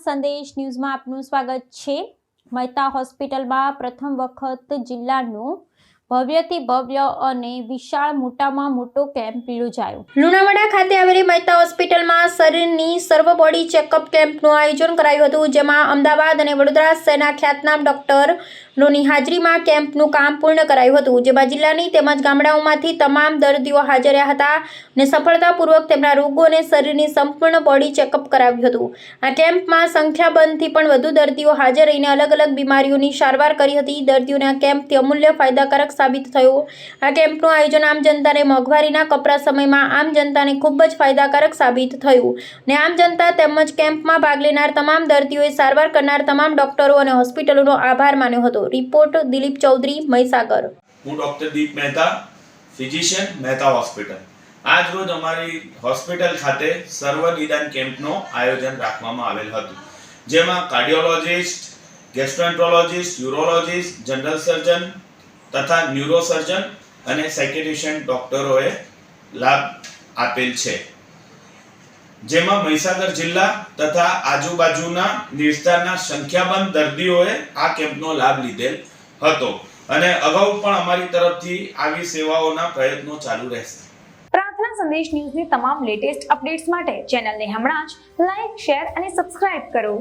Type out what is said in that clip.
સંદેશ ન્યૂઝમાં આપનું સ્વાગત છે। મહેતા હોસ્પિટલમાં પ્રથમ વખત જિલ્લાનું ભવ્યથી ભવ્ય અને વિશાળ મોટામાં મોટો કેમ્પ યોજાયો। લુણાવાડા ખાતે આવેલી મહેતા હોસ્પિટલમાં શરીરની સર્વ બોડી ચેકઅપ કેમ્પનું આયોજન કરાયું હતું, જેમાં અમદાવાદ અને વડોદરા શહેરના ખ્યાતનામ ડોક્ટરોની હાજરીમાં કેમ્પનું કામ પૂર્ણ કરાયું હતું, જેમાં જિલ્લાની તેમજ ગામડાઓમાંથી તમામ દર્દીઓ હાજર રહ્યા હતા અને સફળતાપૂર્વક તેમના રોગો અને શરીરની સંપૂર્ણ બોડી ચેકઅપ કરાવ્યું હતું। આ કેમ્પમાં સંખ્યાબંધથી પણ વધુ દર્દીઓ હાજર રહીને અલગ અલગ બીમારીઓની સારવાર કરી હતી। દર્દીઓને આ કેમ્પથી અમૂલ્ય ફાયદાકારક સાબિત થયો। આ કેમ્પનું આયોજન આમ જનતાને મોંઘવારીના કપરા સમયમાં આમ જનતાને ખૂબ જ ફાયદાકારક સાબિત થયું અને આમ જનતા તેમજ કેમ્પમાં ભાગ લેનાર તમામ દર્દીઓએ સારવાર કરનાર તમામ ડોક્ટરો અને હોસ્પિટલોનો આભાર માન્યો હતો। રિપોર્ટ દિલીપ ચૌધરી, મહીસાગર। હું ડોક્ટર દીપ મહેતા, ફિઝિશિયન, મહેતા હોસ્પિટલ। આજ રોજ અમારી હોસ્પિટલ ખાતે સર્વ નિદાન કેમ્પનું આયોજન રાખવામાં આવેલ હતું, જેમાં કાર્ડિયોલોજિસ્ટ, ગેસ્ટ્રોએન્ટ્રોલોજિસ્ટ, યુરોલોજિસ્ટ, જનરલ સર્જન તથા ન્યુરોસર્જન અને સાયકેટ્રિશિયન ડોક્ટરોએ લાભ આપેલ છે, જેમાં મહીસાગર જિલ્લા તથા આજુબાજુના વિસ્તારના સંખ્યાબંધ દર્દીઓએ આ કેમ્પનો લાભ લીધેલ હતો અને અગાઉ પણ અમારી તરફથી આવી સેવાઓના પ્રયત્નો ચાલુ રહેશે। પ્રાર્થના સંદેશ ન્યૂઝની તમામ લેટેસ્ટ અપડેટ્સ માટે ચેનલને હમણાં જ લાઈક, શેર અને સબસ્ક્રાઇબ કરો।